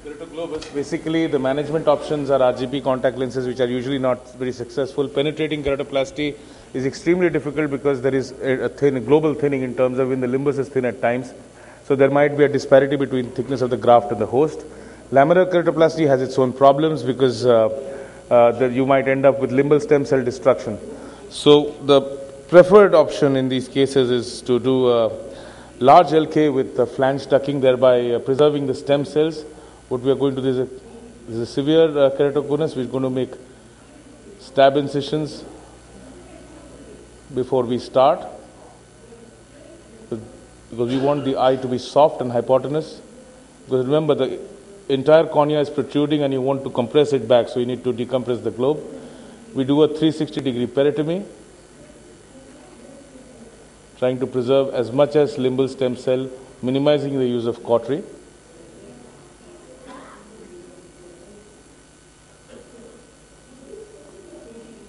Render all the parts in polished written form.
Keratoglobus, basically the management options are RGP contact lenses, which are usually not very successful. Penetrating keratoplasty is extremely difficult because there is a global thinning in terms of when the limbus is thin at times. So there might be a disparity between thickness of the graft and the host. Laminar keratoplasty has its own problems because you might end up with limbal stem cell destruction. So the preferred option in these cases is to do a large LK with flange tucking, thereby preserving the stem cells. What we are going to do is a severe keratoconus. We're going to make stab incisions before we start, because we want the eye to be soft and hypotenuse. Because remember, the entire cornea is protruding and you want to compress it back, so you need to decompress the globe. We do a 360-degree peritomy, trying to preserve as much as limbal stem cell, minimizing the use of cautery.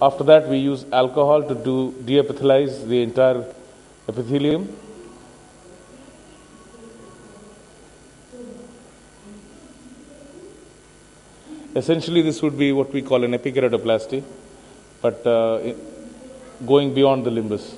After that, we use alcohol to de-epithelize the entire epithelium. Essentially, this would be what we call an epikeratoplasty, but going beyond the limbus.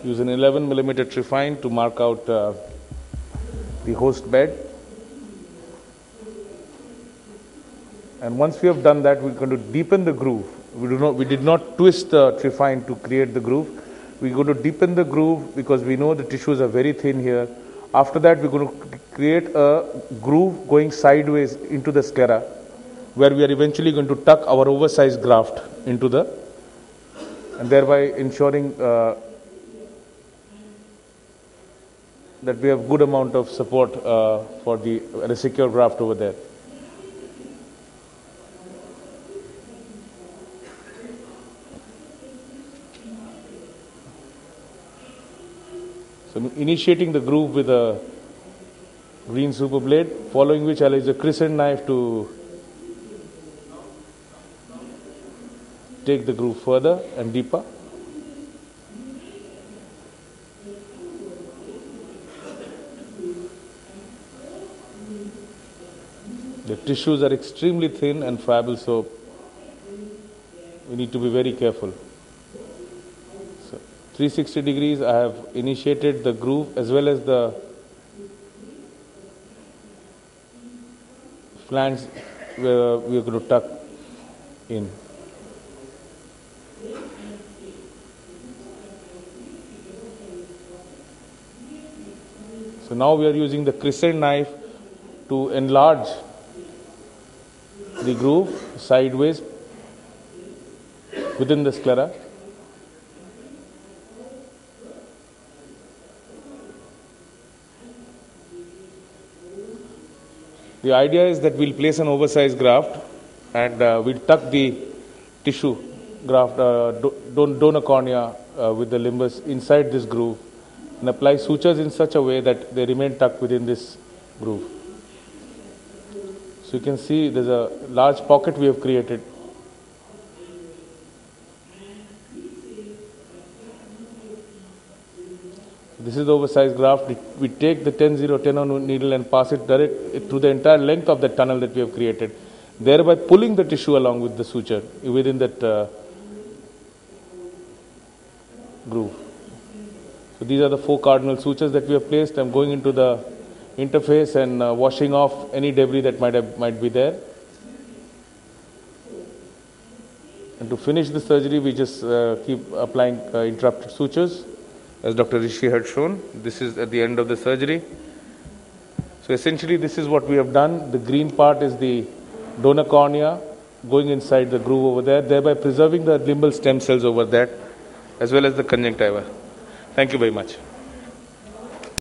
Use an 11 millimeter trephine to mark out the host bed. And once we have done that, we're going to deepen the groove. We did not twist the trephine to create the groove. We're going to deepen the groove because we know the tissues are very thin here. After that, we're going to create a groove going sideways into the sclera, where we are eventually going to tuck our oversized graft into and thereby ensuring that we have good amount of support for the secure graft over there. So I'm initiating the groove with a green super blade, following which I'll use a crescent knife to take the groove further and deeper. The tissues are extremely thin and friable, so we need to be very careful. So 360 degrees, I have initiated the groove as well as the flange where we are going to tuck in. So now we are using the crescent knife to enlarge the groove sideways within the sclera. The idea is that we'll place an oversized graft and we'll tuck the tissue graft, donor cornea with the limbus inside this groove and apply sutures in such a way that they remain tucked within this groove. So you can see there's a large pocket we have created. This is the oversized graft. We take the 10-0-10 needle and pass it direct through the entire length of the tunnel that we have created, thereby pulling the tissue along with the suture within that groove. So these are the 4 cardinal sutures that we have placed. I'm going into the interface and washing off any debris that might be there. And to finish the surgery, we just keep applying interrupted sutures, as Dr. Rishi had shown. This is at the end of the surgery. So essentially, this is what we have done. The green part is the donor cornea going inside the groove over there, thereby preserving the limbal stem cells over there, as well as the conjunctiva. Thank you very much.